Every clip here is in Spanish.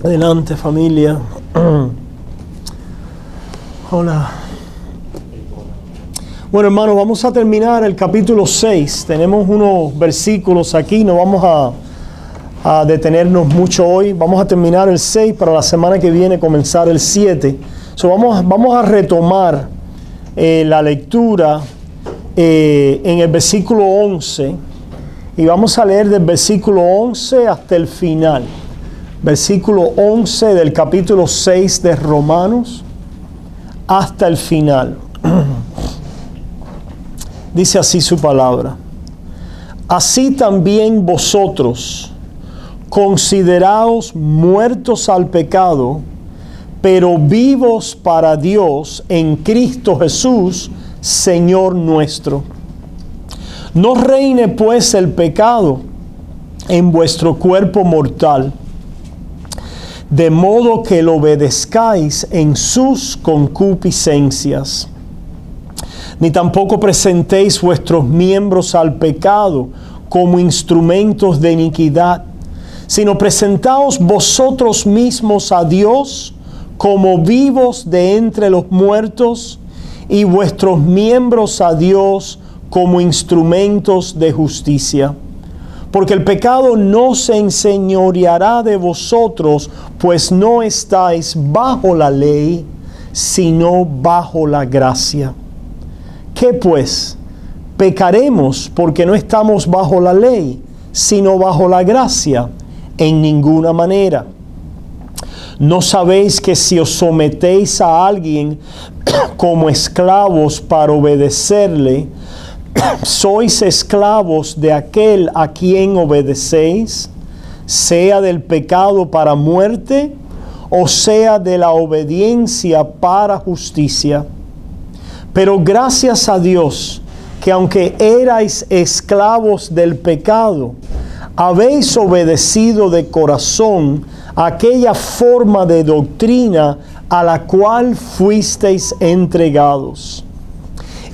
Adelante, familia. Hola. Bueno, hermanos, vamos a terminar el capítulo 6. Tenemos unos versículos aquí, no vamos a detenernos mucho hoy. Vamos a terminar el 6 para la semana que viene comenzar el 7. Vamos a retomar la lectura en el versículo 11 y vamos a leer del versículo 11 hasta el final. Versículo 11 del capítulo 6 de Romanos hasta el final. Dice así su palabra: así también vosotros, consideraos muertos al pecado, pero vivos para Dios en Cristo Jesús, Señor nuestro. No reine pues el pecado en vuestro cuerpo mortal, de modo que lo obedezcáis en sus concupiscencias. Ni tampoco presentéis vuestros miembros al pecado como instrumentos de iniquidad, sino presentaos vosotros mismos a Dios como vivos de entre los muertos, y vuestros miembros a Dios como instrumentos de justicia. Porque el pecado no se enseñoreará de vosotros, pues no estáis bajo la ley, sino bajo la gracia. ¿Qué pues? ¿Pecaremos porque no estamos bajo la ley, sino bajo la gracia? En ninguna manera. ¿No sabéis que si os sometéis a alguien como esclavos para obedecerle, sois esclavos de aquel a quien obedecéis, sea del pecado para muerte, o sea de la obediencia para justicia? Pero gracias a Dios, que aunque erais esclavos del pecado, habéis obedecido de corazón aquella forma de doctrina a la cual fuisteis entregados.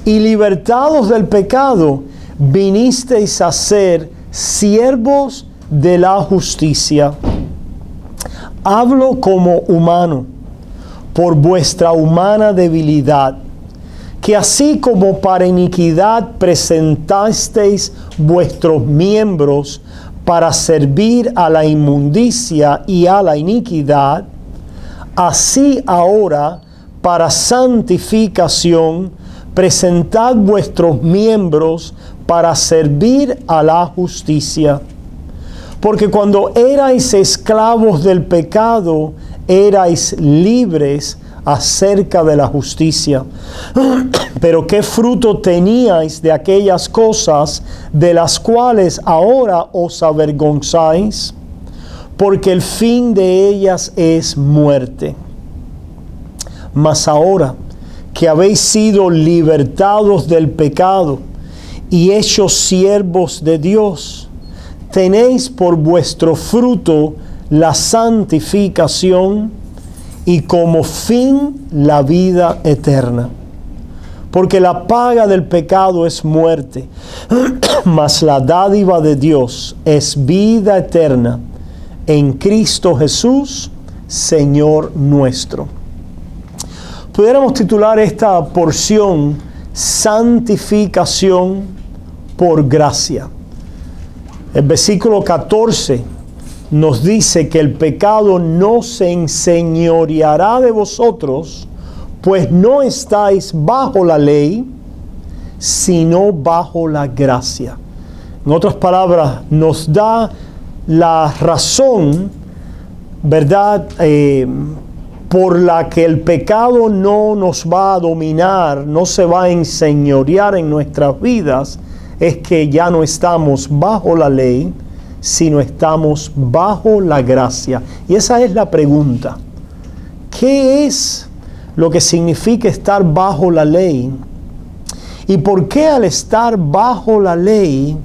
Y libertados del pecado, vinisteis a ser siervos de la justicia. Hablo como humano, por vuestra humana debilidad, que así como para iniquidad presentasteis vuestros miembros para servir a la inmundicia y a la iniquidad, así ahora para santificación presentad vuestros miembros para servir a la justicia. Porque cuando erais esclavos del pecado, erais libres acerca de la justicia. Pero ¿qué fruto teníais de aquellas cosas de las cuales ahora os avergonzáis? Porque el fin de ellas es muerte. Mas ahora que habéis sido libertados del pecado y hechos siervos de Dios, tenéis por vuestro fruto la santificación y como fin la vida eterna. Porque la paga del pecado es muerte, mas la dádiva de Dios es vida eterna en Cristo Jesús, Señor nuestro. Pudiéramos titular esta porción santificación por gracia. El versículo 14 nos dice que el pecado no se enseñoreará de vosotros, pues no estáis bajo la ley, sino bajo la gracia. En otras palabras, nos da la razón, ¿verdad?, por la que el pecado no nos va a dominar, no se va a enseñorear en nuestras vidas, es que ya no estamos bajo la ley, sino estamos bajo la gracia. Y esa es la pregunta. ¿Qué es lo que significa estar bajo la ley? ¿Y por qué al estar bajo la ley,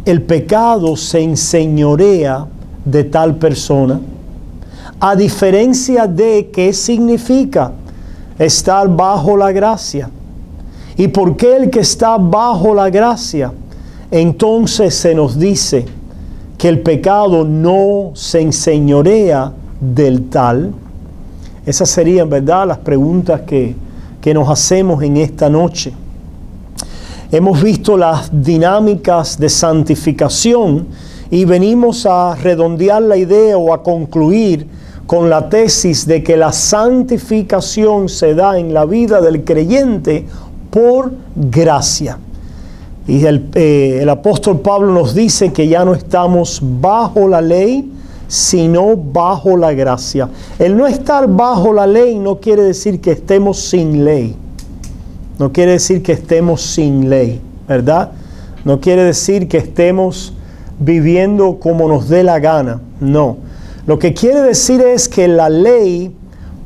el pecado se enseñorea de tal persona? A diferencia de qué significa estar bajo la gracia. ¿Y por qué el que está bajo la gracia? Entonces se nos dice que el pecado no se enseñorea del tal? Esas serían, ¿verdad?, las preguntas que nos hacemos en esta noche. Hemos visto las dinámicas de santificación y venimos a redondear la idea o a concluir con la tesis de que la santificación se da en la vida del creyente por gracia. Y el apóstol Pablo nos dice que ya no estamos bajo la ley, sino bajo la gracia. El no estar bajo la ley no quiere decir que estemos sin ley. No quiere decir que estemos sin ley, ¿verdad? No quiere decir que estemos viviendo como nos dé la gana. No. Lo que quiere decir es que la ley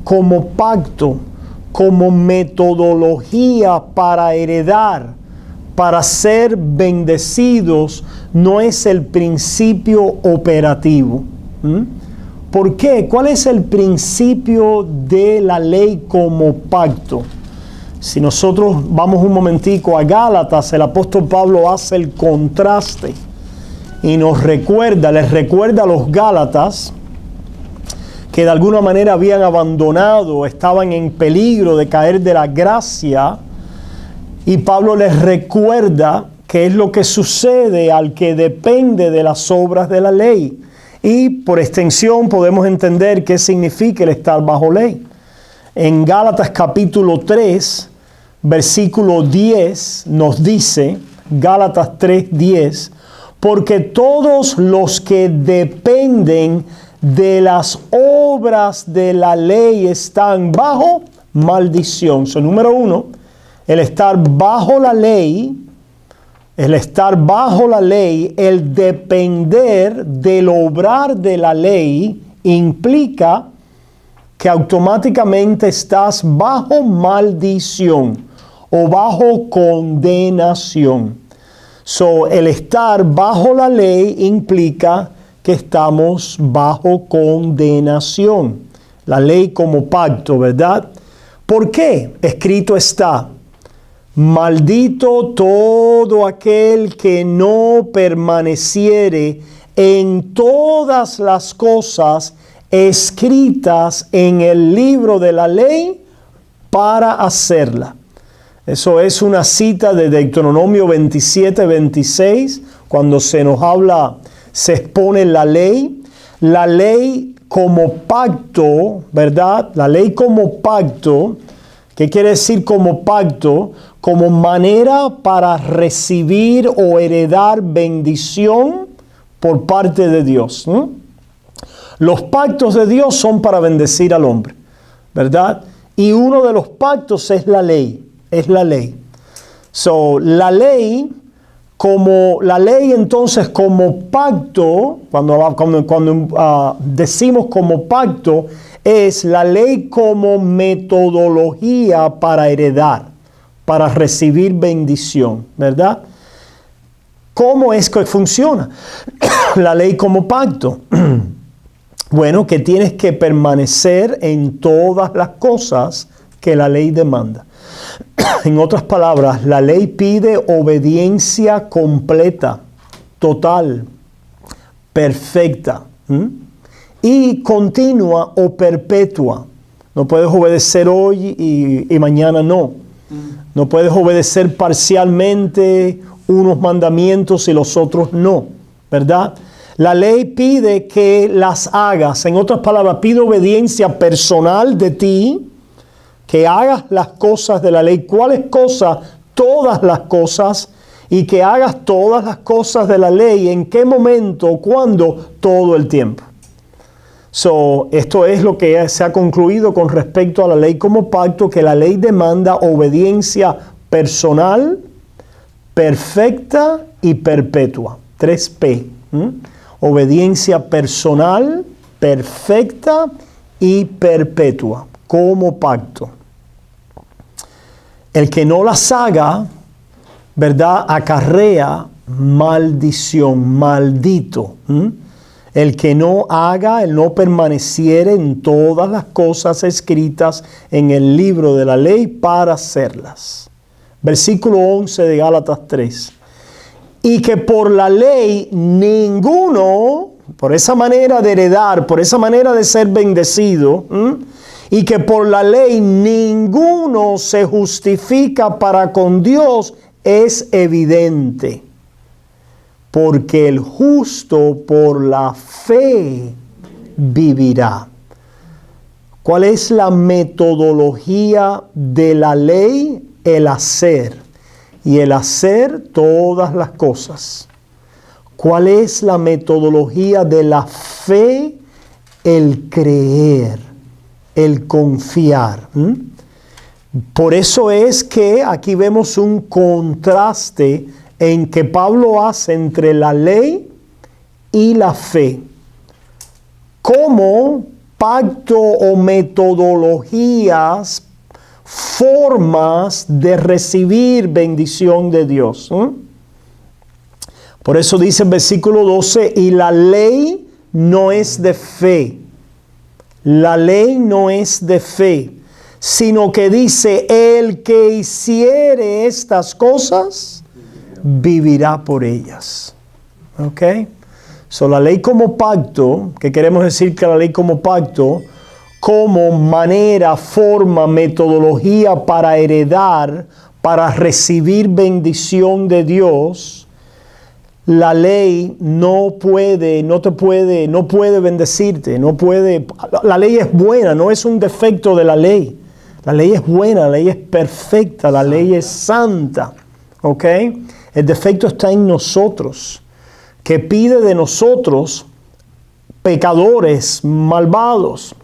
como pacto, como metodología para heredar, para ser bendecidos, no es el principio operativo. ¿Por qué? ¿Cuál es el principio de la ley como pacto? Si nosotros vamos un momentico a Gálatas, el apóstol Pablo hace el contraste y les recuerda a los Gálatas que de alguna manera habían abandonado, estaban en peligro de caer de la gracia, y Pablo les recuerda qué es lo que sucede al que depende de las obras de la ley. Y por extensión podemos entender qué significa el estar bajo ley. En Gálatas capítulo 3, versículo 10 nos dice, Gálatas 3:10, porque todos los que dependen de las obras de la ley están bajo maldición. So, número uno, el estar bajo la ley, el depender del obrar de la ley implica que automáticamente estás bajo maldición o bajo condenación. So, el estar bajo la ley implica que estamos bajo condenación. La ley como pacto, ¿verdad? ¿Por qué? Escrito está: maldito todo aquel que no permaneciere en todas las cosas escritas en el libro de la ley para hacerla. Eso es una cita de Deuteronomio 27:26, cuando se nos habla, se expone la ley como pacto, ¿verdad? La ley como pacto. ¿Qué quiere decir como pacto? Como manera para recibir o heredar bendición por parte de Dios. Los pactos de Dios son para bendecir al hombre, ¿verdad? Y uno de los pactos es la ley. So, la ley entonces como pacto, cuando decimos como pacto, es la ley como metodología para heredar, para recibir bendición, ¿verdad? ¿Cómo es que funciona la ley como pacto? Bueno, que tienes que permanecer en todas las cosas que la ley demanda. En otras palabras, la ley pide obediencia completa, total, perfecta, y continua o perpetua. No puedes obedecer hoy y mañana no. No puedes obedecer parcialmente unos mandamientos y los otros no, ¿verdad? La ley pide que las hagas. En otras palabras, pide obediencia personal de ti, que hagas las cosas de la ley. ¿Cuáles cosas? Todas las cosas. Y que hagas todas las cosas de la ley. ¿En qué momento? ¿Cuándo? Todo el tiempo. Esto es lo que se ha concluido con respecto a la ley como pacto, que la ley demanda obediencia personal, perfecta y perpetua. 3P. Obediencia personal, perfecta y perpetua, como pacto. El que no las haga, ¿verdad?, acarrea maldición, maldito. El que no haga, el no permaneciere en todas las cosas escritas en el libro de la ley para hacerlas. Versículo 11 de Gálatas 3. Y que por la ley ninguno por esa manera de heredar, por esa manera de ser bendecido, y que por la ley ninguno se justifica para con Dios, es evidente. Porque el justo por la fe vivirá. ¿Cuál es la metodología de la ley? El hacer. Y el hacer todas las cosas. ¿Cuál es la metodología de la fe? El creer, el confiar. Por eso es que aquí vemos un contraste en que Pablo hace entre la ley y la fe. Como pacto o metodologías, formas de recibir bendición de Dios. Por eso dice el versículo 12, y la ley no es de fe. La ley no es de fe, sino que dice, el que hiciere estas cosas, vivirá por ellas. ¿Ok? So, la ley como pacto, ¿qué queremos decir que la ley como pacto? Como manera, forma, metodología para heredar, para recibir bendición de Dios. La ley no puede bendecirte, no puede. La ley es buena, no es un defecto de la ley. La ley es buena, la ley es perfecta, la ley es santa. ¿Ok? El defecto está en nosotros, que pide de nosotros, pecadores, malvados,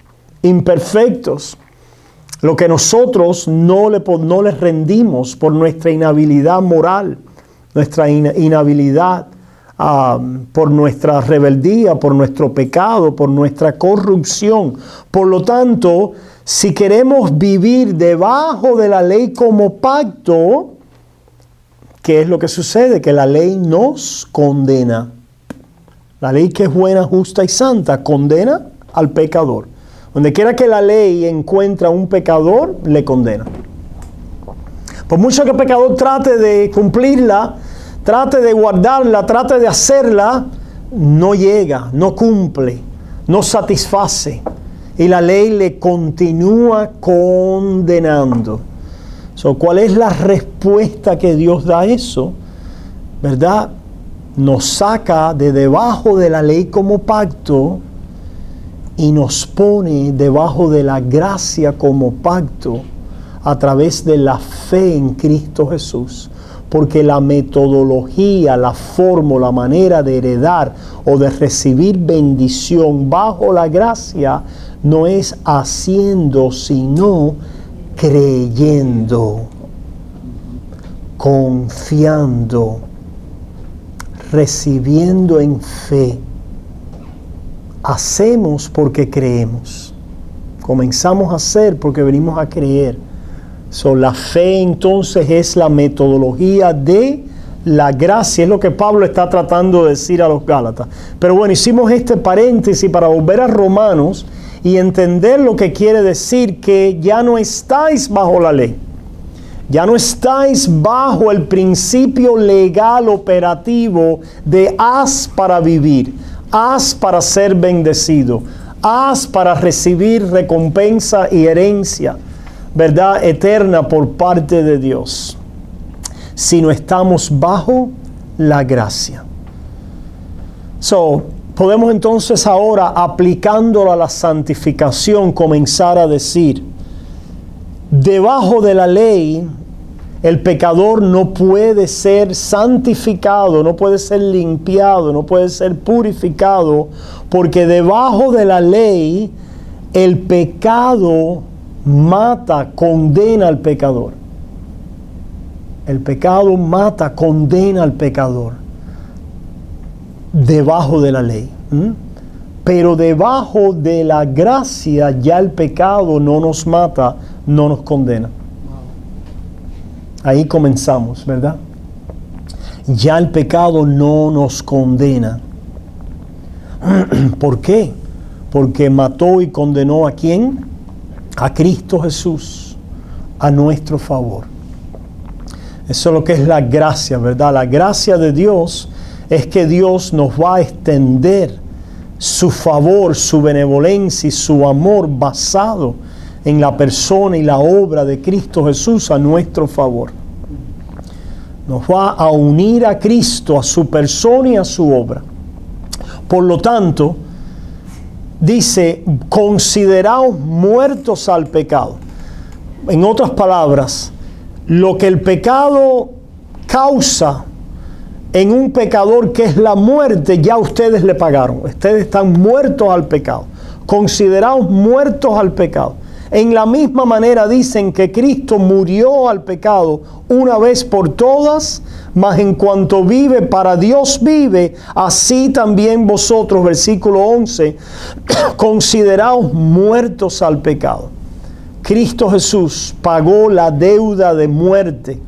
imperfectos, lo que nosotros no les rendimos por nuestra inhabilidad moral, nuestra inhabilidad, por nuestra rebeldía, por nuestro pecado, por nuestra corrupción. Por lo tanto, si queremos vivir debajo de la ley como pacto, ¿qué es lo que sucede? Que la ley nos condena. La ley que es buena, justa y santa condena al pecador. Donde quiera que la ley encuentra un pecador, le condena. Por mucho que el pecador trate de cumplirla, trate de guardarla, trate de hacerla, no llega, no cumple, no satisface. Y la ley le continúa condenando. ¿Cuál es la respuesta que Dios da a eso? ¿Verdad? Nos saca de debajo de la ley como pacto y nos pone debajo de la gracia como pacto a través de la fe en Cristo Jesús. Porque la metodología, la forma, la manera de heredar o de recibir bendición bajo la gracia no es haciendo, sino creyendo, confiando, recibiendo en fe. Hacemos porque creemos. Comenzamos a hacer porque venimos a creer. La fe entonces es la metodología de la gracia. Es lo que Pablo está tratando de decir a los Gálatas. Pero bueno, hicimos este paréntesis para volver a Romanos y entender lo que quiere decir que ya no estáis bajo la ley. Ya no estáis bajo el principio legal operativo de haz para vivir, haz para ser bendecido, haz para recibir recompensa y herencia, verdad eterna por parte de Dios, sino estamos bajo la gracia. Podemos entonces ahora, aplicándolo a la santificación, comenzar a decir, debajo de la ley, el pecador no puede ser santificado, no puede ser limpiado, no puede ser purificado, porque debajo de la ley, el pecado mata, condena al pecador. El pecado mata, condena al pecador. Debajo de la ley. Pero debajo de la gracia ya el pecado no nos mata, no nos condena. Ahí comenzamos, ¿verdad? Ya el pecado no nos condena. ¿Por qué? Porque mató y condenó ¿a quién? A Cristo Jesús, a nuestro favor. Eso es lo que es la gracia, ¿verdad? La gracia de Dios es que Dios nos va a extender su favor, su benevolencia y su amor basado en la persona y la obra de Cristo Jesús a nuestro favor. Nos va a unir a Cristo, a su persona y a su obra. Por lo tanto, dice, consideraos muertos al pecado. En otras palabras, lo que el pecado causa en un pecador, que es la muerte, ya ustedes le pagaron. Ustedes están muertos al pecado. Consideraos muertos al pecado. En la misma manera dicen que Cristo murió al pecado una vez por todas, mas en cuanto vive, para Dios vive, así también vosotros, versículo 11, consideraos muertos al pecado. Cristo Jesús pagó la deuda de muerte,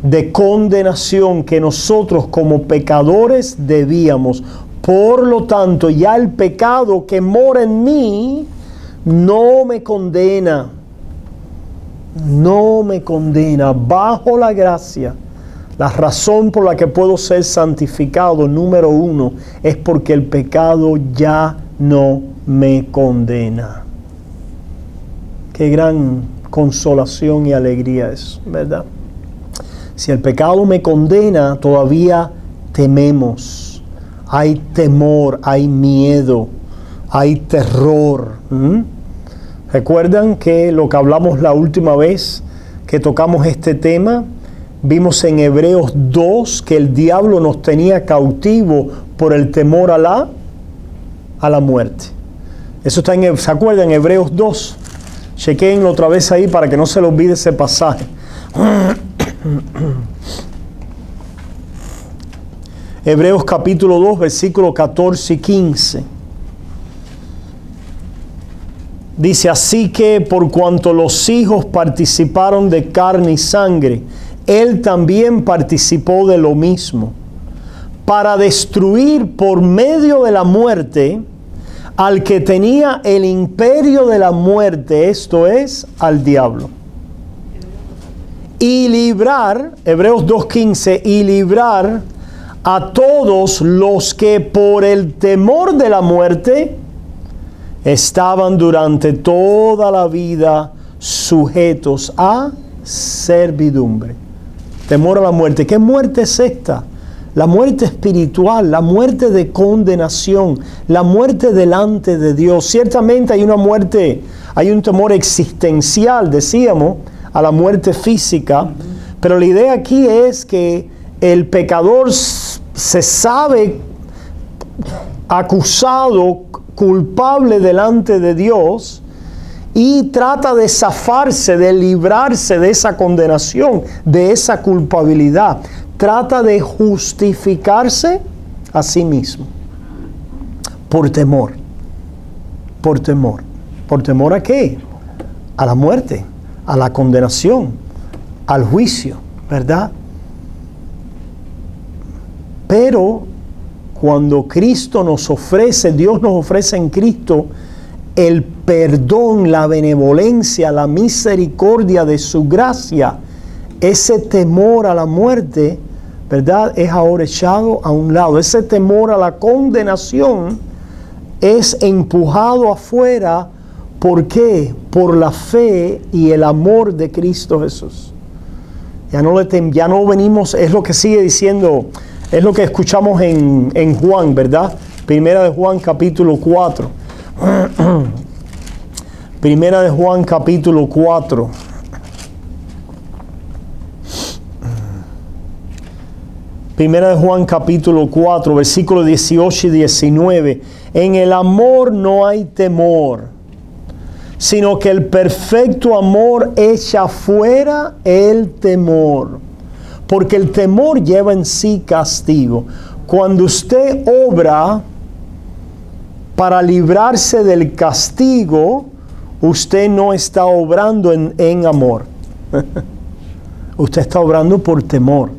de condenación que nosotros como pecadores debíamos. Por lo tanto, ya el pecado que mora en mí no me condena. No me condena. Bajo la gracia, la razón por la que puedo ser santificado, número uno, es porque el pecado ya no me condena. Qué gran consolación y alegría es, ¿verdad? Si el pecado me condena, todavía tememos. Hay temor, hay miedo, hay terror. ¿Recuerdan que lo que hablamos la última vez que tocamos este tema? Vimos en Hebreos 2 que el diablo nos tenía cautivo por el temor a la muerte. Eso está ¿se acuerdan? En Hebreos 2. Chequéenlo otra vez ahí para que no se les olvide ese pasaje. Hebreos capítulo 2, versículos 14 y 15. Dice, así que por cuanto los hijos participaron de carne y sangre, él también participó de lo mismo, para destruir por medio de la muerte al que tenía el imperio de la muerte, esto es, al diablo. Y librar, Hebreos 2.15, y librar a todos los que por el temor de la muerte estaban durante toda la vida sujetos a servidumbre. Temor a la muerte. ¿Qué muerte es esta? La muerte espiritual, la muerte de condenación, la muerte delante de Dios. Ciertamente hay una muerte, hay un temor existencial, decíamos, a la muerte física, pero la idea aquí es que el pecador se sabe acusado, culpable delante de Dios y trata de zafarse, de librarse de esa condenación, de esa culpabilidad. Trata de justificarse a sí mismo por temor. ¿Por temor? ¿Por temor a qué? A la muerte, a la condenación, al juicio, ¿verdad? Pero cuando Cristo nos ofrece, Dios nos ofrece en Cristo el perdón, la benevolencia, la misericordia de su gracia, ese temor a la muerte, ¿verdad?, es ahora echado a un lado. Ese temor a la condenación es empujado afuera. ¿Por qué? Por la fe y el amor de Cristo Jesús. Ya no venimos, es lo que sigue diciendo, es lo que escuchamos en Juan, ¿verdad? Primera de Juan capítulo 4. Primera de Juan capítulo 4. Primera de Juan capítulo 4, versículos 18 y 19. En el amor no hay temor, sino que el perfecto amor echa fuera el temor, porque el temor lleva en sí castigo. Cuando usted obra para librarse del castigo, usted no está obrando en amor. Usted está obrando por temor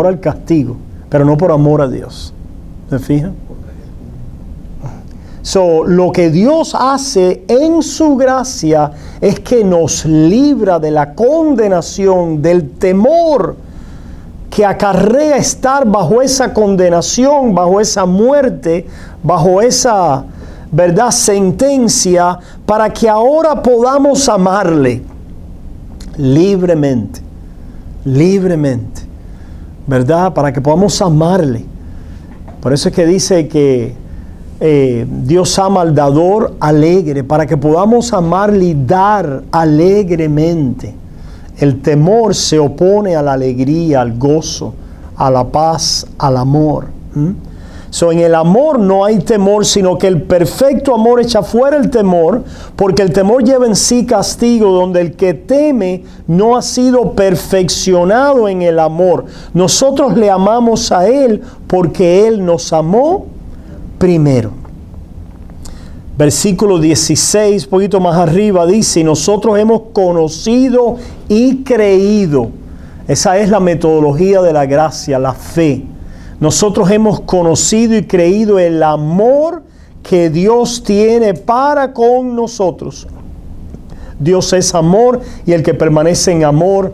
al castigo, pero no por amor a Dios. ¿Se fijan? Lo que Dios hace en su gracia es que nos libra de la condenación, del temor que acarrea estar bajo esa condenación, bajo esa muerte, bajo esa, ¿verdad?, sentencia, para que ahora podamos amarle libremente, ¿verdad? Para que podamos amarle. Por eso es que dice que Dios ama al dador alegre, para que podamos amarle y dar alegremente. El temor se opone a la alegría, al gozo, a la paz, al amor. En el amor no hay temor, sino que el perfecto amor echa fuera el temor, porque el temor lleva en sí castigo, donde el que teme no ha sido perfeccionado en el amor. Nosotros le amamos a Él porque Él nos amó primero. Versículo 16, un poquito más arriba, dice: y nosotros hemos conocido y creído. Esa es la metodología de la gracia, la fe. Nosotros hemos conocido y creído el amor que Dios tiene para con nosotros. Dios es amor, y el que permanece en amor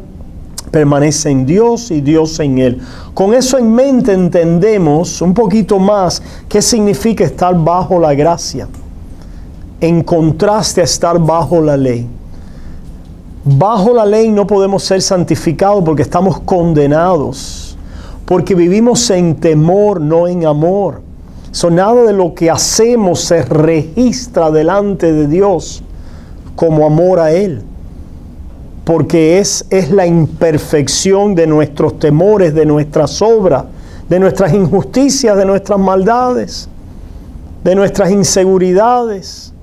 permanece en Dios y Dios en él. Con eso en mente entendemos un poquito más qué significa estar bajo la gracia, en contraste a estar bajo la ley. Bajo la ley no podemos ser santificados porque estamos condenados, porque vivimos en temor, no en amor. Nada de lo que hacemos se registra delante de Dios como amor a Él, porque es la imperfección de nuestros temores, de nuestras obras, de nuestras injusticias, de nuestras maldades, de nuestras inseguridades.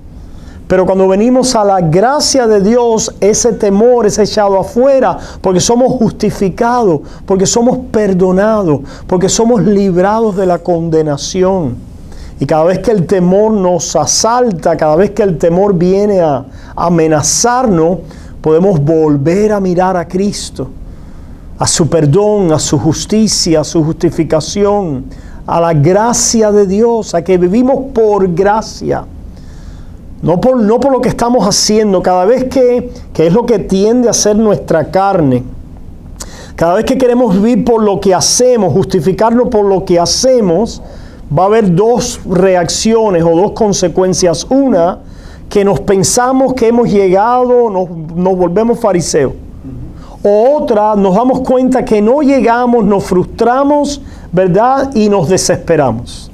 Pero cuando venimos a la gracia de Dios, ese temor es echado afuera, porque somos justificados, porque somos perdonados, porque somos librados de la condenación. Y cada vez que el temor nos asalta, cada vez que el temor viene a amenazarnos, podemos volver a mirar a Cristo, a su perdón, a su justicia, a su justificación, a la gracia de Dios, a que vivimos por gracia. No por lo que estamos haciendo. Cada vez que es lo que tiende a ser nuestra carne, cada vez que queremos vivir por lo que hacemos, justificarnos por lo que hacemos, va a haber dos reacciones o dos consecuencias. Una, que nos pensamos que hemos llegado, nos volvemos fariseos. O otra, nos damos cuenta que no llegamos, nos frustramos, ¿verdad? Y nos desesperamos.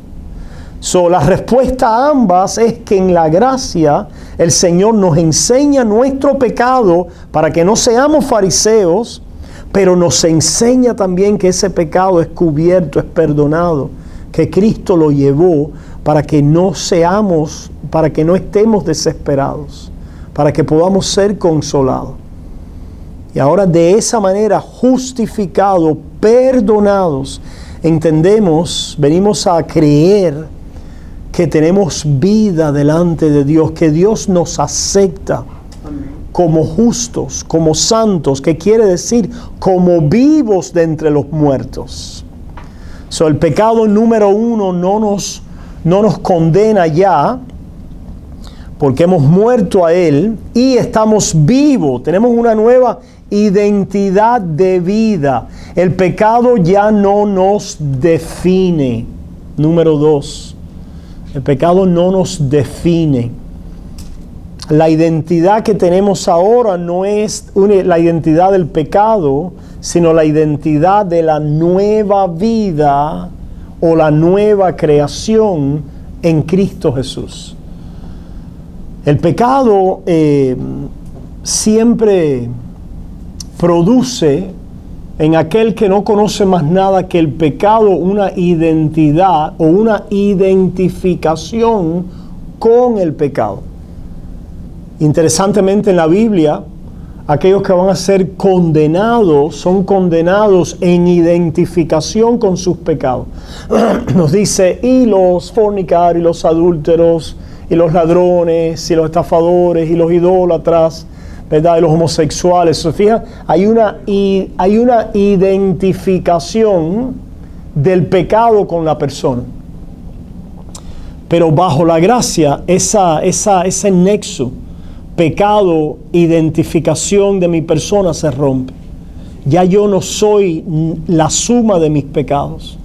La respuesta a ambas es que en la gracia el Señor nos enseña nuestro pecado para que no seamos fariseos, pero nos enseña también que ese pecado es cubierto, es perdonado, que Cristo lo llevó para que no estemos desesperados, para que podamos ser consolados. Y ahora de esa manera, justificados, perdonados, entendemos, venimos a creer que tenemos vida delante de Dios, que Dios nos acepta como justos, como santos, que quiere decir como vivos de entre los muertos. El pecado número uno no nos condena ya, porque hemos muerto a él y estamos vivos, tenemos una nueva identidad de vida. El pecado ya no nos define. Número dos, el pecado no nos define. La identidad que tenemos ahora no es la identidad del pecado, sino la identidad de la nueva vida o la nueva creación en Cristo Jesús. El pecado siempre produce en aquel que no conoce más nada que el pecado una identidad o una identificación con el pecado. Interesantemente, en la Biblia, aquellos que van a ser condenados son condenados en identificación con sus pecados. Nos dice: y los fornicarios, y los adúlteros, y los ladrones, y los estafadores, y los idólatras, ¿verdad? Y los homosexuales. ¿Se fijan? Hay una identificación del pecado con la persona. Pero bajo la gracia, ese nexo, pecado, identificación de mi persona se rompe. Ya yo no soy la suma de mis pecados.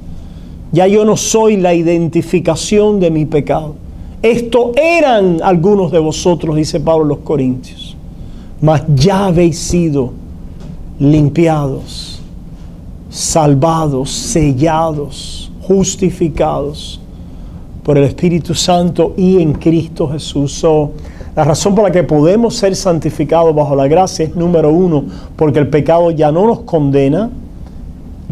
Ya yo no soy la identificación de mi pecado. Esto eran algunos de vosotros, dice Pablo a los Corintios. Mas ya habéis sido limpiados, salvados, sellados, justificados por el Espíritu Santo y en Cristo Jesús. La razón por la que podemos ser santificados bajo la gracia es, número uno, porque el pecado ya no nos condena,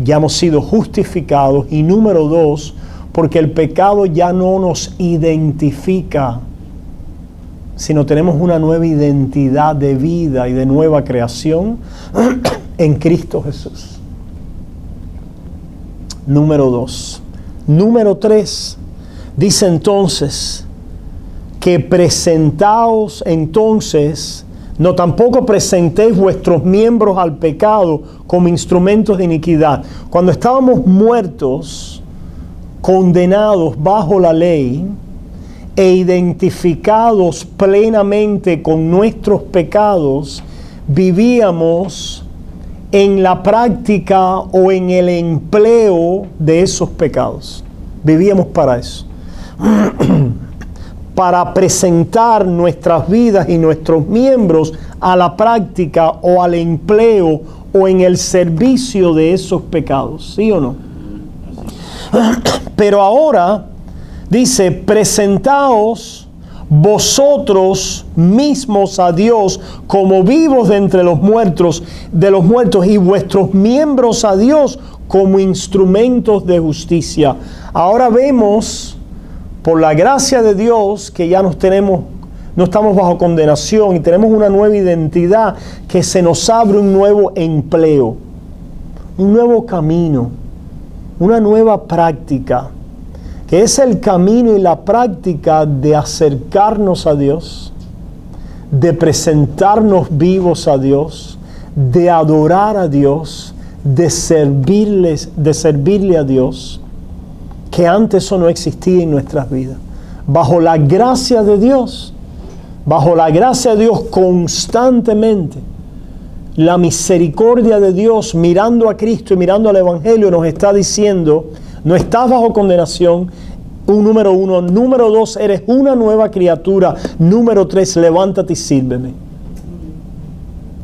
ya hemos sido justificados, y número dos, porque el pecado ya no nos identifica, sino tenemos una nueva identidad de vida y de nueva creación en Cristo Jesús. Número dos. Número tres, dice entonces que presentaos entonces, no tampoco presentéis vuestros miembros al pecado como instrumentos de iniquidad. Cuando estábamos muertos, condenados bajo la ley e identificados plenamente con nuestros pecados, vivíamos en la práctica o en el empleo de esos pecados. Vivíamos para eso. Para presentar nuestras vidas y nuestros miembros a la práctica o al empleo o en el servicio de esos pecados. ¿Sí o no? Pero ahora dice, presentaos vosotros mismos a Dios como vivos de entre los muertos, y vuestros miembros a Dios como instrumentos de justicia. Ahora vemos, por la gracia de Dios, que ya no estamos bajo condenación y tenemos una nueva identidad, que se nos abre un nuevo empleo, un nuevo camino, una nueva práctica, que es el camino y la práctica de acercarnos a Dios, de presentarnos vivos a Dios, de adorar a Dios, de servirle a Dios, que antes eso no existía en nuestras vidas. Bajo la gracia de Dios constantemente, la misericordia de Dios, mirando a Cristo y mirando al Evangelio, nos está diciendo, no estás bajo condenación, número uno. Número dos, eres una nueva criatura. Número tres, levántate y sírveme.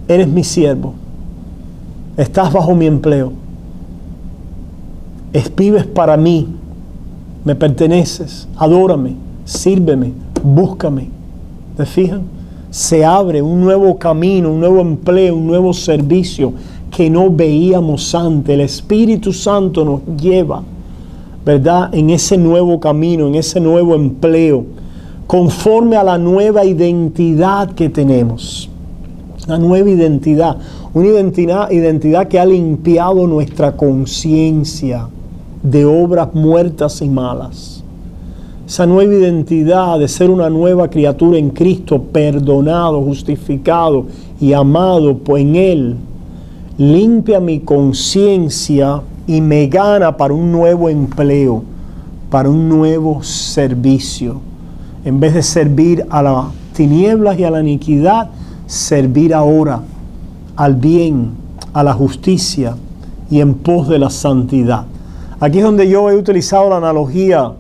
Eres mi siervo. Estás bajo mi empleo. Vives para mí. Me perteneces. Adórame. Sírveme. Búscame. ¿Te fijan? Se abre un nuevo camino, un nuevo empleo, un nuevo servicio que no veíamos antes. El Espíritu Santo nos lleva, ¿verdad?, en ese nuevo camino, en ese nuevo empleo, conforme a la nueva identidad que tenemos. Una nueva identidad, una identidad que ha limpiado nuestra conciencia de obras muertas y malas. Esa nueva identidad de ser una nueva criatura en Cristo, perdonado, justificado y amado en Él, limpia mi conciencia y me gana para un nuevo empleo, para un nuevo servicio. En vez de servir a las tinieblas y a la iniquidad, servir ahora al bien, a la justicia y en pos de la santidad. Aquí es donde yo he utilizado la analogía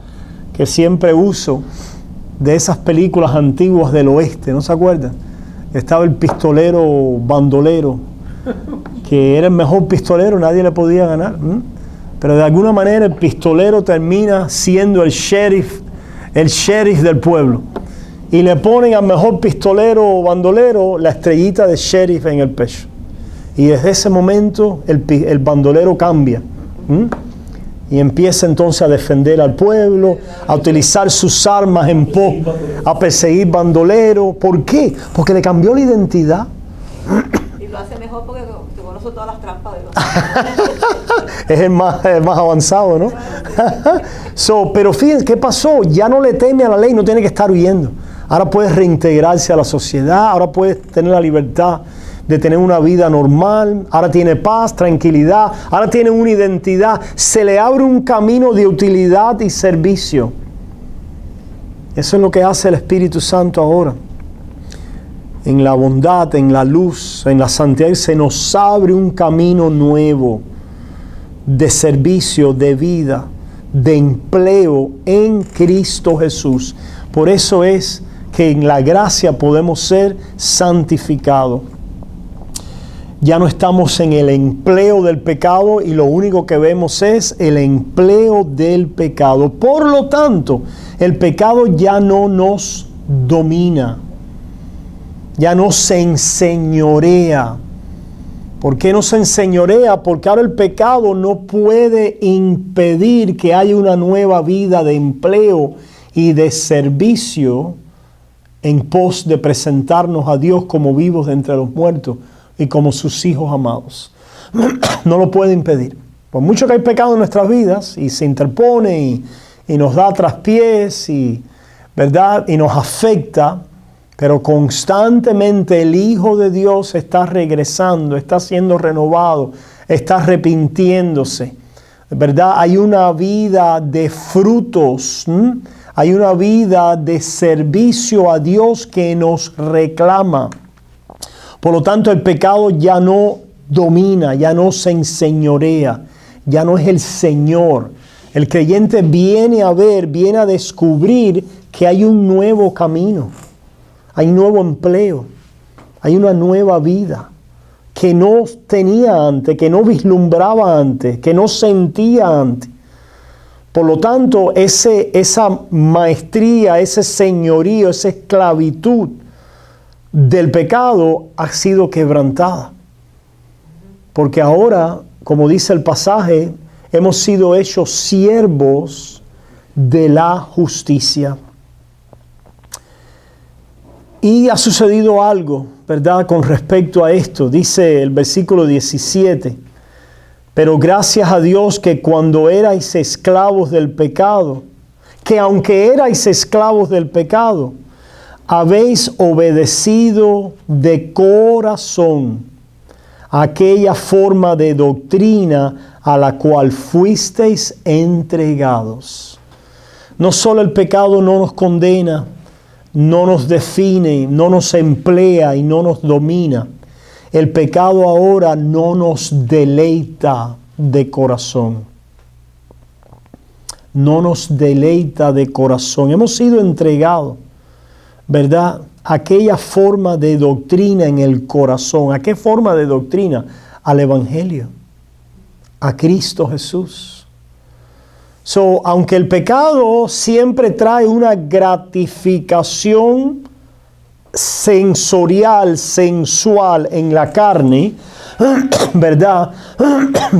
que siempre uso de esas películas antiguas del oeste, ¿no se acuerdan? Estaba el pistolero bandolero, que era el mejor pistolero, nadie le podía ganar. Pero de alguna manera el pistolero termina siendo el sheriff del pueblo. Y le ponen al mejor pistolero o bandolero la estrellita de sheriff en el pecho. Y desde ese momento el bandolero cambia. Y empieza entonces a defender al pueblo, a utilizar sus armas a perseguir bandoleros. ¿Por qué? Porque le cambió la identidad. Y lo hace mejor porque te conoce todas las trampas de los... Es el más avanzado, ¿no? Pero fíjense, ¿qué pasó? Ya no le teme a la ley, no tiene que estar huyendo. Ahora puede reintegrarse a la sociedad, ahora puede tener la libertad de tener una vida normal, ahora tiene paz, tranquilidad, ahora tiene una identidad, se le abre un camino de utilidad y servicio. Eso es lo que hace el Espíritu Santo ahora. en la bondad, en la luz, en la santidad, se nos abre un camino nuevo de servicio, de vida, de empleo en Cristo Jesús. Por eso es que en la gracia podemos ser santificados. Ya no estamos en el empleo del pecado y lo único que vemos es el empleo del pecado. Por lo tanto, el pecado ya no nos domina, ya no se enseñorea. ¿Por qué no se enseñorea? Porque ahora el pecado no puede impedir que haya una nueva vida de empleo y de servicio en pos de presentarnos a Dios como vivos de entre los muertos y como sus hijos amados. No lo puede impedir. Por mucho que hay pecado en nuestras vidas y se interpone y nos da traspiés y, ¿verdad? Y nos afecta, pero constantemente el Hijo de Dios está regresando, está siendo renovado, está arrepintiéndose, ¿verdad? Hay una vida de frutos, hay una vida de servicio a Dios que nos reclama. Por lo tanto, el pecado ya no domina, ya no se enseñorea, ya no es el Señor. El creyente viene a ver, viene a descubrir que hay un nuevo camino, hay un nuevo empleo, hay una nueva vida que no tenía antes, que no vislumbraba antes, que no sentía antes. Por lo tanto, esa maestría, ese señorío, esa esclavitud del pecado ha sido quebrantada. Porque ahora, como dice el pasaje, hemos sido hechos siervos de la justicia. Y ha sucedido algo, ¿verdad?, con respecto a esto. Dice el versículo 17, pero gracias a Dios que cuando erais esclavos del pecado, que aunque erais esclavos del pecado, habéis obedecido de corazón aquella forma de doctrina a la cual fuisteis entregados. No solo el pecado no nos condena, no nos define, no nos emplea y no nos domina. El pecado ahora no nos deleita de corazón. No nos deleita de corazón. Hemos sido entregados, ¿verdad?, aquella forma de doctrina en el corazón. ¿A qué forma de doctrina? Al Evangelio, a Cristo Jesús. Aunque el pecado siempre trae una gratificación sensorial, sensual en la carne, ¿verdad?,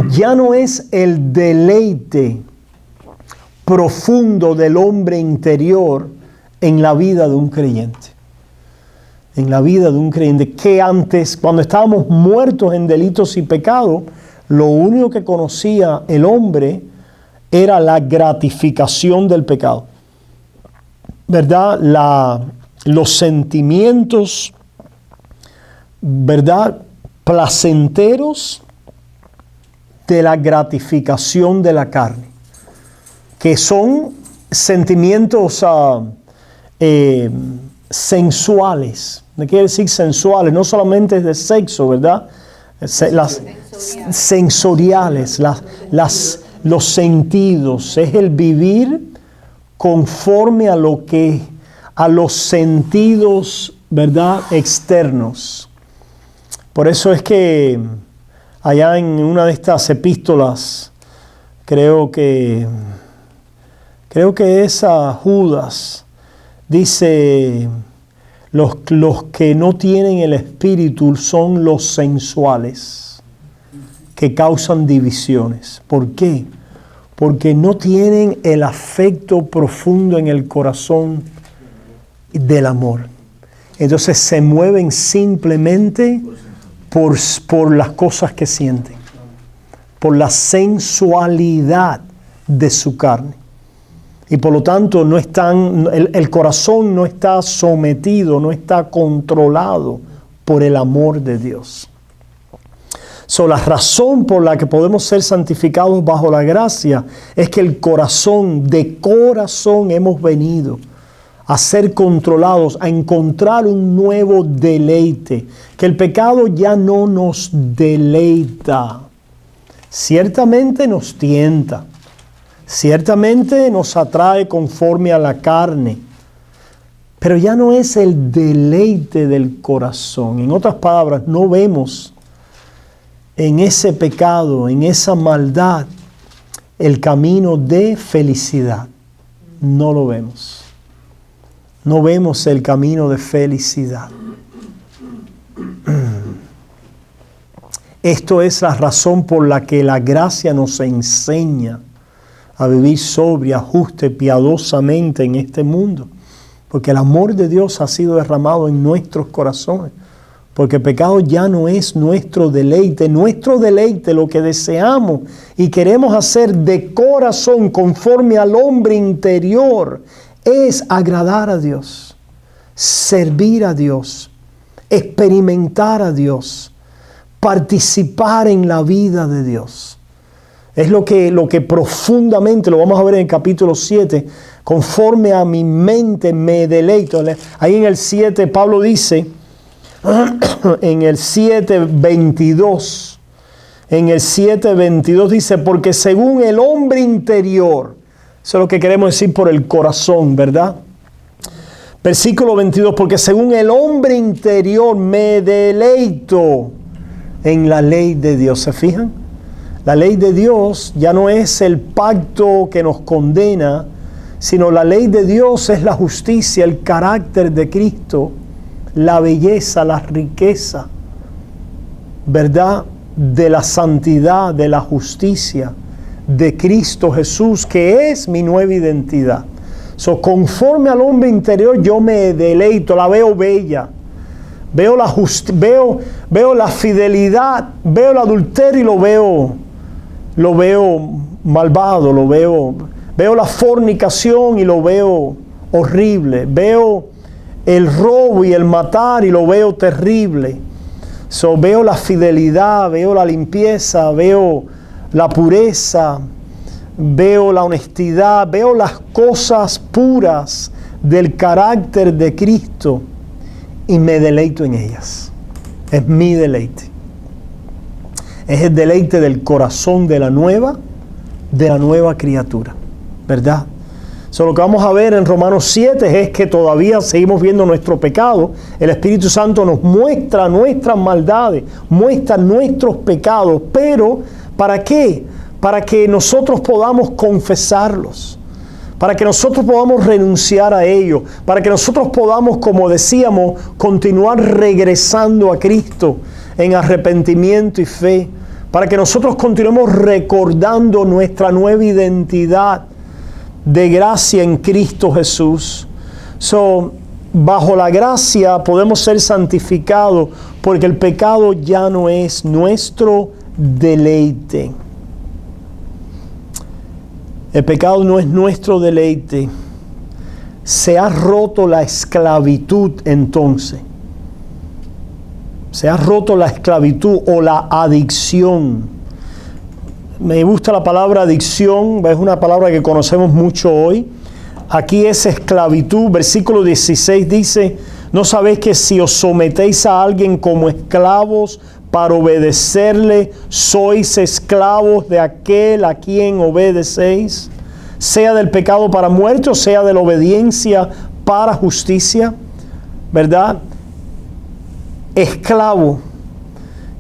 ya no es el deleite profundo del hombre interior en la vida de un creyente. En la vida de un creyente que antes, cuando estábamos muertos en delitos y pecados, lo único que conocía el hombre era la gratificación del pecado, ¿verdad? Los sentimientos, ¿verdad?, placenteros de la gratificación de la carne, que son sentimientos sensuales. ¿Qué quiere decir sensuales? No solamente es de sexo, ¿verdad? Sensoriales, los sentidos, es el vivir conforme a los sentidos, ¿verdad?, externos. Por eso es que allá en una de estas epístolas, creo que es a Judas, dice, los que no tienen el espíritu son los sensuales, que causan divisiones. ¿Por qué? Porque no tienen el afecto profundo en el corazón del amor. Entonces se mueven simplemente por las cosas que sienten, por la sensualidad de su carne. Y por lo tanto el corazón no está sometido, no está controlado por el amor de Dios. La razón por la que podemos ser santificados bajo la gracia es que de corazón hemos venido a ser controlados, a encontrar un nuevo deleite. Que el pecado ya no nos deleita. Ciertamente nos tienta. Ciertamente nos atrae conforme a la carne. Pero ya no es el deleite del corazón. En otras palabras, no vemos en ese pecado, en esa maldad, el camino de felicidad. No lo vemos. No vemos el camino de felicidad. Esto es la razón por la que la gracia nos enseña a vivir sobria, justa y piadosamente en este mundo. Porque el amor de Dios ha sido derramado en nuestros corazones. Porque el pecado ya no es nuestro deleite. Nuestro deleite, lo que deseamos y queremos hacer de corazón conforme al hombre interior, es agradar a Dios, servir a Dios, experimentar a Dios, participar en la vida de Dios. Es lo que profundamente, lo vamos a ver en el capítulo 7, conforme a mi mente me deleito. Ahí en el 7 Pablo dice, en el 7:22, dice, porque según el hombre interior, eso es lo que queremos decir por el corazón, ¿verdad? Versículo 22, porque según el hombre interior me deleito en la ley de Dios. ¿Se fijan? La ley de Dios ya no es el pacto que nos condena, sino la ley de Dios es la justicia, el carácter de Cristo, la belleza, la riqueza, ¿verdad? De la santidad, de la justicia de Cristo Jesús, que es mi nueva identidad. Conforme al hombre interior yo me deleito, la veo bella. Veo la fidelidad, veo el adulterio y lo veo malvado, veo la fornicación y lo veo horrible, veo el robo y el matar y lo veo terrible. Veo la fidelidad, veo la limpieza, veo la pureza, veo la honestidad, veo las cosas puras del carácter de Cristo y me deleito en ellas. Es mi deleite. Es el deleite del corazón de la nueva criatura, ¿verdad? Lo que vamos a ver en Romanos 7 es que todavía seguimos viendo nuestro pecado. El Espíritu Santo nos muestra nuestras maldades, muestra nuestros pecados, pero ¿para qué? Para que nosotros podamos confesarlos, para que nosotros podamos renunciar a ellos, para que nosotros podamos, como decíamos, continuar regresando a Cristo en arrepentimiento y fe, para que nosotros continuemos recordando nuestra nueva identidad de gracia en Cristo Jesús. Bajo la gracia podemos ser santificados porque el pecado ya no es nuestro deleite. El pecado no es nuestro deleite. Se ha roto la esclavitud entonces. Se ha roto la esclavitud o la adicción. Me gusta la palabra adicción, es una palabra que conocemos mucho hoy. Aquí es esclavitud. Versículo 16 dice, ¿no sabéis que si os sometéis a alguien como esclavos para obedecerle, sois esclavos de aquel a quien obedecéis? Sea del pecado para muerte o sea de la obediencia para justicia, ¿verdad? Esclavo.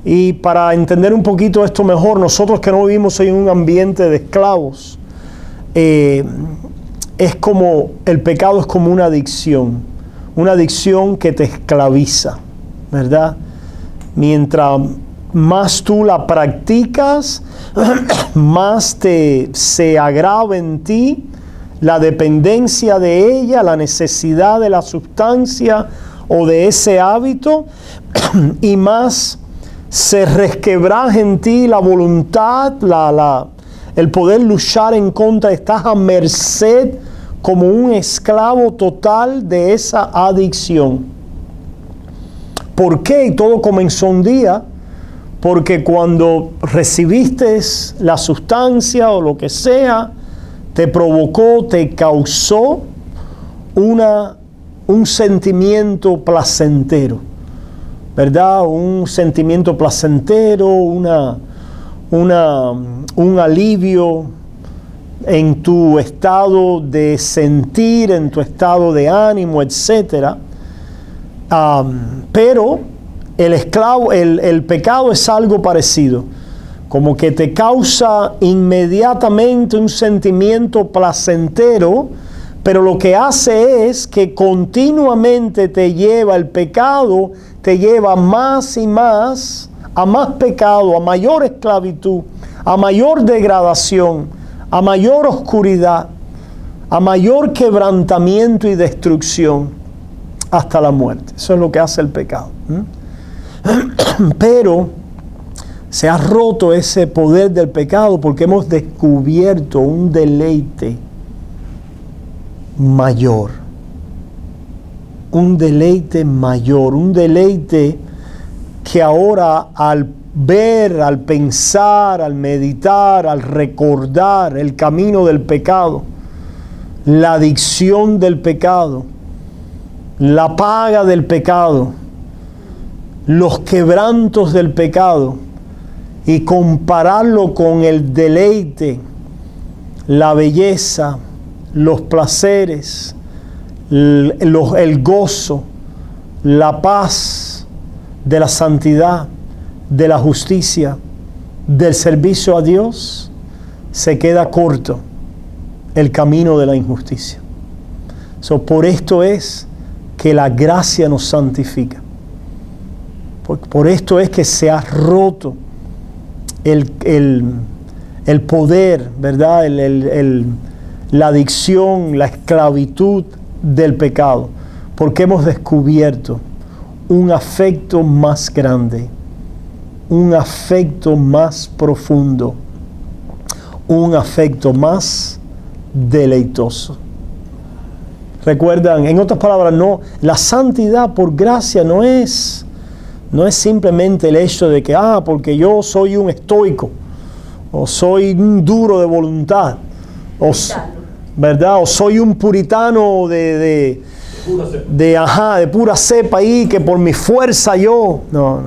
Y para entender un poquito esto mejor, nosotros que no vivimos en un ambiente de esclavos, es como, el pecado es como una adicción que te esclaviza, ¿verdad? Mientras más tú la practicas, más se agrava en ti la dependencia de ella, la necesidad de la sustancia o de ese hábito, y más se resquebraja en ti la voluntad, el poder luchar en contra. Estás a merced como un esclavo total de esa adicción. ¿Por qué? Y todo comenzó un día, porque cuando recibiste la sustancia o lo que sea, te provocó, te causó una un sentimiento placentero, ¿verdad? Un sentimiento placentero, un alivio en tu estado de sentir, en tu estado de ánimo, etc. Pero el pecado es algo parecido, como que te causa inmediatamente un sentimiento placentero, pero lo que hace es que continuamente te lleva el pecado, te lleva más y más a más pecado, a mayor esclavitud, a mayor degradación, a mayor oscuridad, a mayor quebrantamiento y destrucción, hasta la muerte. Eso es lo que hace el pecado. Pero se ha roto ese poder del pecado porque hemos descubierto un deleite mayor. Un deleite mayor, un deleite que ahora al ver, al pensar, al meditar, al recordar el camino del pecado, la adicción del pecado, la paga del pecado, los quebrantos del pecado, y compararlo con el deleite, la belleza, los placeres, el gozo, la paz de la santidad, de la justicia, del servicio a Dios, se queda corto el camino de la injusticia. Por esto es que la gracia nos santifica. Por esto es que se ha roto el poder, ¿verdad? La adicción, la esclavitud del pecado, porque hemos descubierto un afecto más grande, un afecto más profundo, un afecto más deleitoso. Recuerdan, en otras palabras, la santidad por gracia no es simplemente el hecho de que, porque yo soy un estoico, o soy un duro de voluntad, ¿verdad? O soy un puritano de pura cepa ahí, que por mi fuerza yo. No.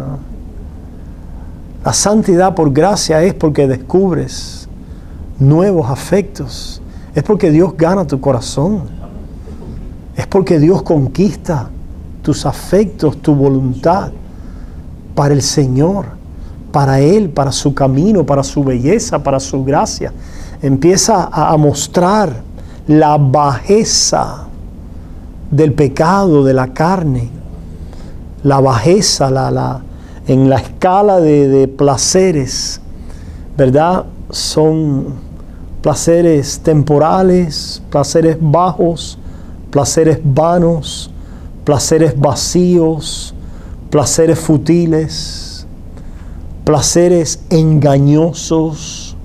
La santidad por gracia es porque descubres nuevos afectos. Es porque Dios gana tu corazón. Es porque Dios conquista tus afectos, tu voluntad para el Señor, para Él, para su camino, para su belleza, para su gracia. Empieza a mostrar la bajeza del pecado, de la carne, la bajeza, en la escala de placeres, ¿verdad? Son placeres temporales, placeres bajos, placeres vanos, placeres vacíos, placeres futiles, placeres engañosos,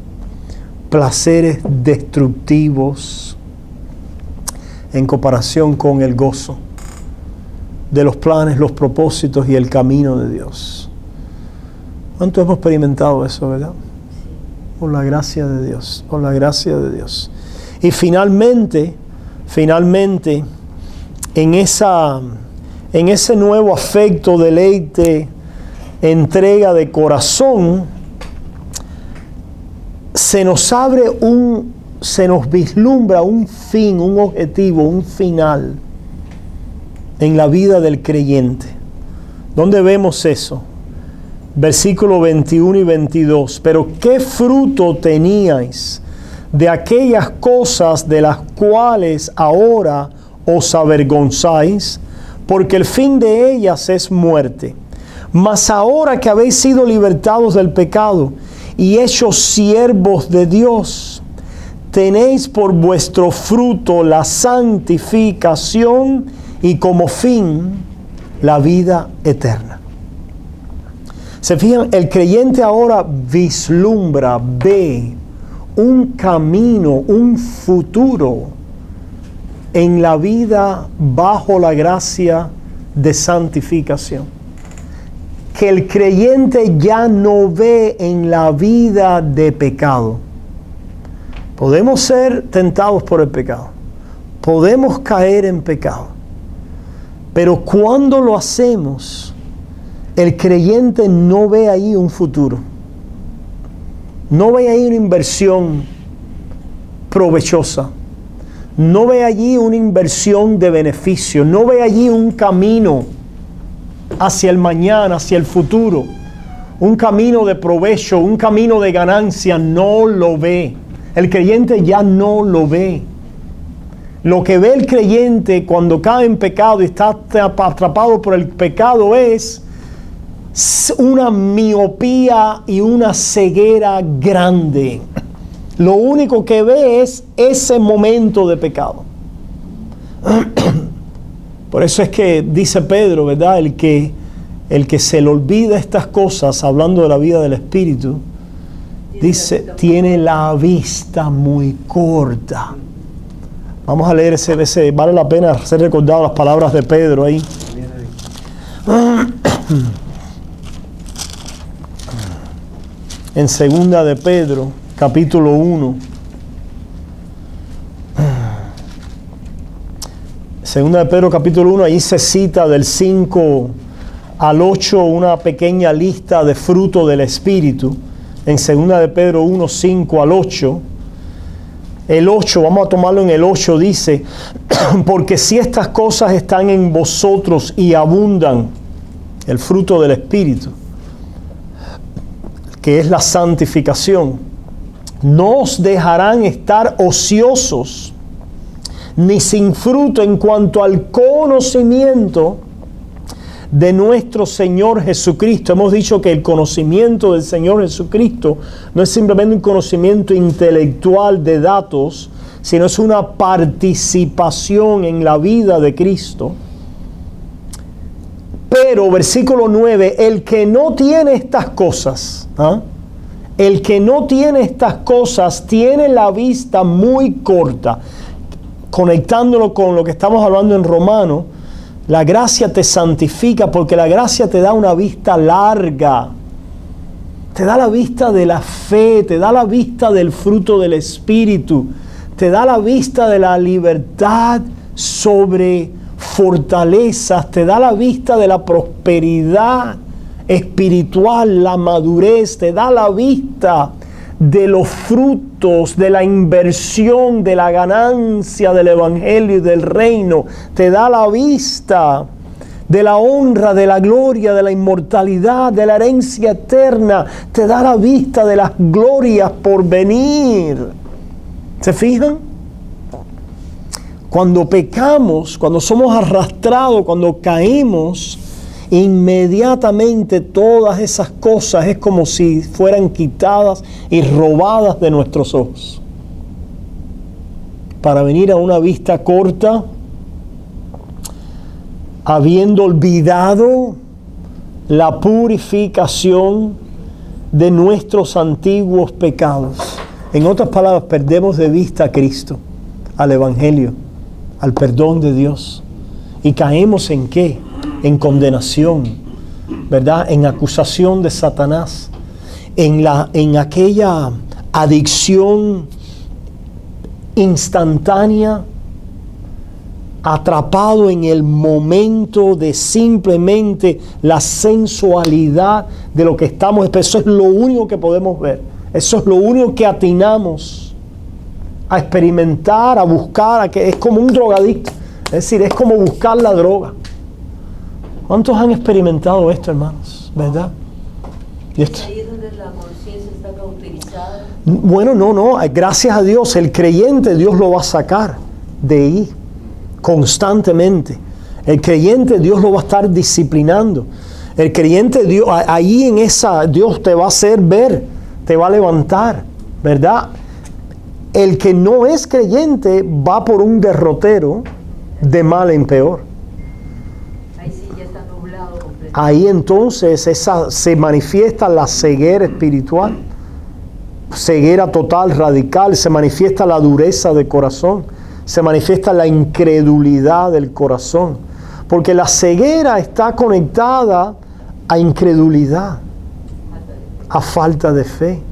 placeres destructivos, en comparación con el gozo de los planes, los propósitos y el camino de Dios. ¿Cuánto hemos experimentado eso, verdad? Por la gracia de Dios, por la gracia de Dios. Y finalmente, en ese nuevo afecto, deleite, entrega de corazón, se nos vislumbra un fin, un objetivo, un final en la vida del creyente. ¿Dónde vemos eso? Versículos 21 y 22. Pero ¿qué fruto teníais de aquellas cosas de las cuales ahora os avergonzáis? Porque el fin de ellas es muerte. Mas ahora que habéis sido libertados del pecado y hechos siervos de Dios, tenéis por vuestro fruto la santificación y como fin la vida eterna. Se fijan, el creyente ahora vislumbra, ve un camino, un futuro en la vida bajo la gracia de santificación, que el creyente ya no ve en la vida de pecado. Podemos ser tentados por el pecado, podemos caer en pecado, Pero cuando lo hacemos, el creyente no ve ahí un futuro. No ve ahí una inversión provechosa. No ve allí una inversión de beneficio. No ve allí un camino hacia el mañana, hacia el futuro. Un camino de provecho, un camino de ganancia. No lo ve. El creyente ya no lo ve. Lo que ve el creyente cuando cae en pecado y está atrapado por el pecado es una miopía y una ceguera grande. Lo único que ve es ese momento de pecado. Por eso es que dice Pedro, ¿verdad? El que se le olvida estas cosas, hablando de la vida del Espíritu, dice, tiene la vista muy corta. Vamos a leer ese, vale la pena ser recordado las palabras de Pedro ahí. En segunda de Pedro, capítulo 1. Segunda de Pedro, capítulo 1, ahí se cita del 5 al 8 una pequeña lista de fruto del Espíritu. En segunda de Pedro 1, 5 al 8. El 8, vamos a tomarlo en el 8, dice, porque si estas cosas están en vosotros y abundan, el fruto del Espíritu, que es la santificación, no os dejarán estar ociosos, ni sin fruto en cuanto al conocimiento de nuestro Señor Jesucristo. Hemos dicho que el conocimiento del Señor Jesucristo no es simplemente un conocimiento intelectual de datos, sino es una participación en la vida de Cristo. Pero, versículo 9, el que no tiene estas cosas, el que no tiene estas cosas tiene la vista muy corta. Conectándolo con lo que estamos hablando en Romanos, la gracia te santifica porque la gracia te da una vista larga. Te da la vista de la fe, te da la vista del fruto del Espíritu, te da la vista de la libertad sobre fortalezas, te da la vista de la prosperidad espiritual, la madurez, te da la vista de los frutos, de la inversión, de la ganancia del Evangelio y del reino. Te da la vista de la honra, de la gloria, de la inmortalidad, de la herencia eterna. Te da la vista de las glorias por venir. ¿Se fijan? Cuando pecamos, cuando somos arrastrados, cuando caemos, inmediatamente todas esas cosas es como si fueran quitadas y robadas de nuestros ojos, para venir a una vista corta, habiendo olvidado la purificación de nuestros antiguos pecados. En otras palabras, perdemos de vista a Cristo, al Evangelio, al perdón de Dios, y caemos ¿en qué? En condenación, ¿verdad? En acusación de Satanás, en aquella adicción instantánea, atrapado en el momento de simplemente la sensualidad de lo que estamos. Eso es lo único que podemos ver, eso es lo único que atinamos a experimentar, a buscar, a que es como un drogadicto, es decir, es como buscar la droga. ¿Cuántos han experimentado esto, hermanos? ¿Verdad? Y esto. Ahí es donde la conciencia está cauterizada. Bueno, no. Gracias a Dios, el creyente, Dios lo va a sacar de ahí constantemente. El creyente, Dios lo va a estar disciplinando. El creyente, Dios, ahí en esa, Dios te va a hacer ver, te va a levantar, ¿verdad? El que no es creyente va por un derrotero de mal en peor. Ahí entonces se manifiesta la ceguera espiritual, ceguera total, radical, se manifiesta la dureza de corazón, se manifiesta la incredulidad del corazón, porque la ceguera está conectada a incredulidad, a falta de fe.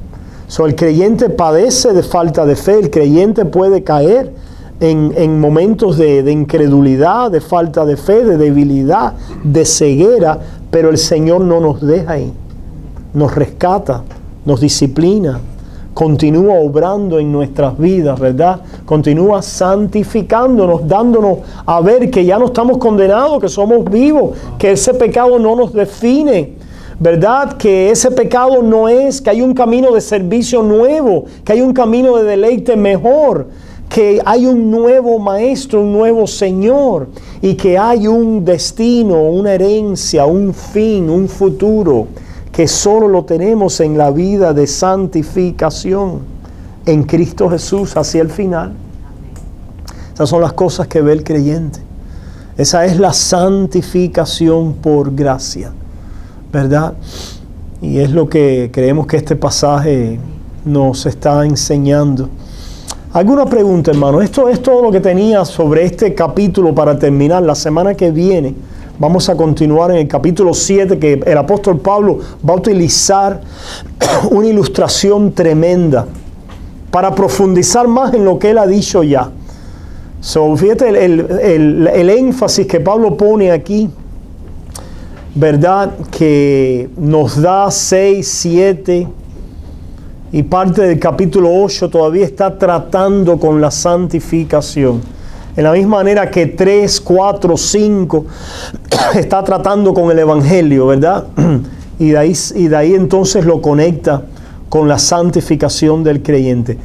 El creyente padece de falta de fe, el creyente puede caer en momentos de incredulidad, de falta de fe, de debilidad, de ceguera, pero el Señor no nos deja ahí. Nos rescata, nos disciplina, continúa obrando en nuestras vidas, ¿verdad? Continúa santificándonos, dándonos a ver que ya no estamos condenados, que somos vivos, que ese pecado no nos define, ¿verdad? Que ese pecado no es, que hay un camino de servicio nuevo, que hay un camino de deleite mejor, que hay un nuevo maestro, un nuevo Señor, y que hay un destino, una herencia, un fin, un futuro, que solo lo tenemos en la vida de santificación en Cristo Jesús hacia el final. Esas son las cosas que ve el creyente. Esa es la santificación por gracia, ¿verdad? Y es lo que creemos que este pasaje nos está enseñando. ¿Alguna pregunta, hermano? Esto es todo lo que tenía sobre este capítulo para terminar. La semana que viene vamos a continuar en el capítulo 7, que el apóstol Pablo va a utilizar una ilustración tremenda para profundizar más en lo que él ha dicho ya. Fíjate el énfasis que Pablo pone aquí, ¿verdad? Que nos da 6, 7 y parte del capítulo 8 todavía está tratando con la santificación. En la misma manera que 3, 4, 5 está tratando con el Evangelio, ¿verdad? Y de ahí entonces lo conecta con la santificación del creyente.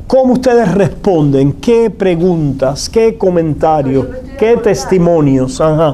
¿Cómo ustedes responden? ¿Qué preguntas? ¿Qué comentarios? ¿Qué testimonios? Ajá.